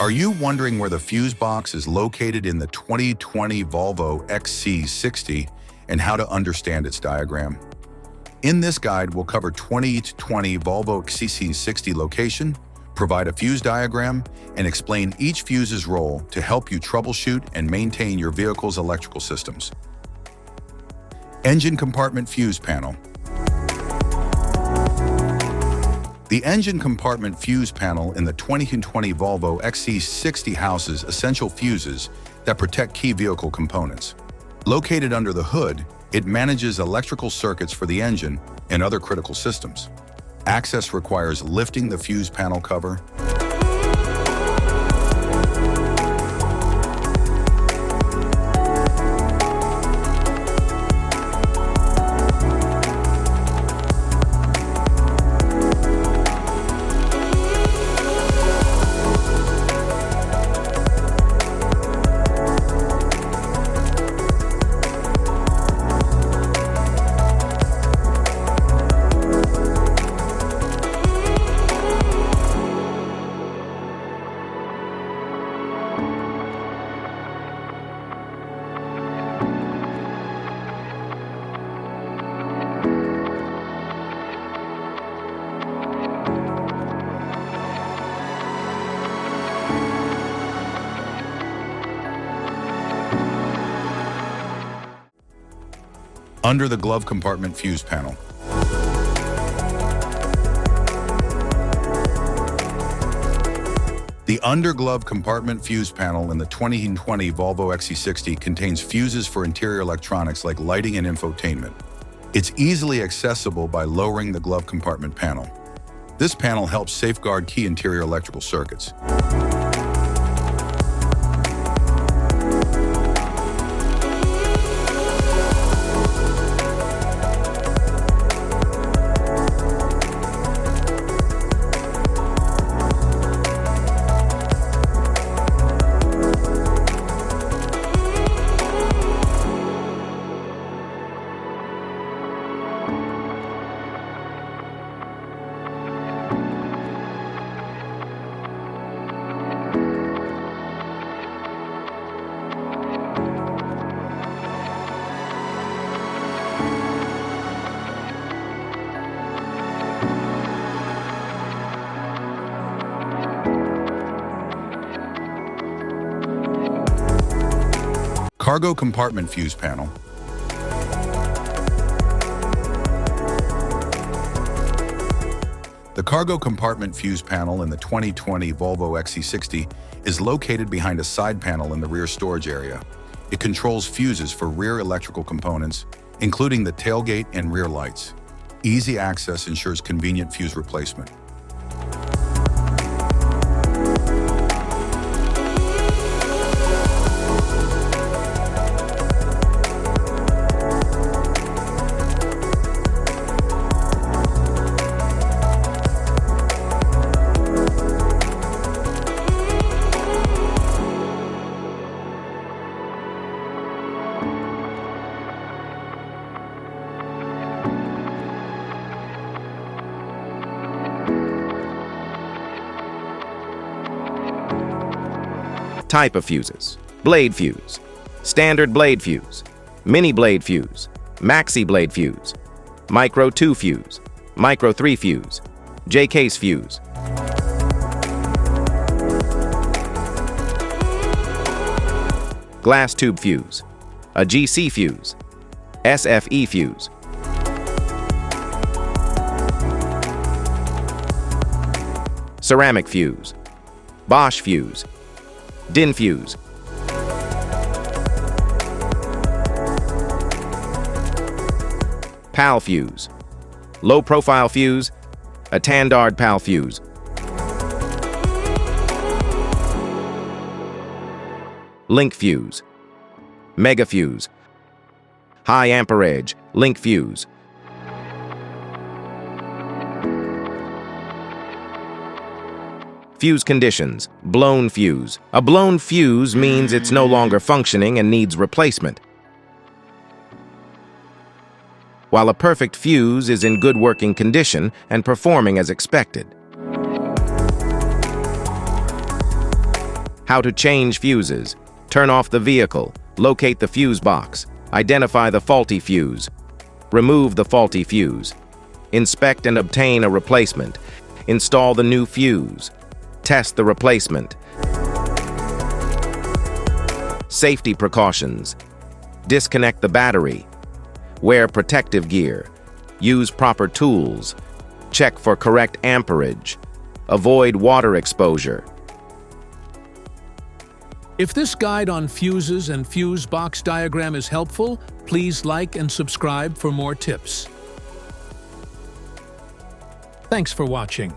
Are you wondering where the fuse box is located in the 2020 Volvo XC60 and how to understand its diagram? In this guide, we'll cover 2020 Volvo XC60 location, provide a fuse diagram, and explain each fuse's role to help you troubleshoot and maintain your vehicle's electrical systems. Engine compartment fuse panel. The engine compartment fuse panel in the 2020 Volvo XC60 houses essential fuses that protect key vehicle components. Located under the hood, it manages electrical circuits for the engine and other critical systems. Access requires lifting the fuse panel cover, under the glove compartment fuse panel. The under-glove compartment fuse panel in the 2020 Volvo XC60 contains fuses for interior electronics like lighting and infotainment. It's easily accessible by lowering the glove compartment panel. This panel helps safeguard key interior electrical circuits. Cargo compartment fuse panel. The cargo compartment fuse panel in the 2020 Volvo XC60 is located behind a side panel in the rear storage area. It controls fuses for rear electrical components, including the tailgate and rear lights. Easy access ensures convenient fuse replacement. Type of fuses: blade fuse, standard blade fuse, mini blade fuse, maxi blade fuse, micro 2 fuse, micro 3 fuse, J-case fuse. Glass tube fuse, a GC fuse, SFE fuse. Ceramic fuse, Bosch fuse, DIN fuse. PAL fuse, low profile fuse, a Tandard PAL fuse. Link fuse, mega fuse, high amperage, link fuse. Fuse conditions: blown fuse. A blown fuse means it's no longer functioning and needs replacement, while a perfect fuse is in good working condition and performing as expected. How to change fuses. Turn off the vehicle. Locate the fuse box. Identify the faulty fuse. Remove the faulty fuse. Inspect and obtain a replacement. Install the new fuse. Test the replacement. Safety precautions. Disconnect the battery. Wear protective gear. Use proper tools. Check for correct amperage. Avoid water exposure. If this guide on fuses and fuse box diagram is helpful, please like and subscribe for more tips. Thanks for watching.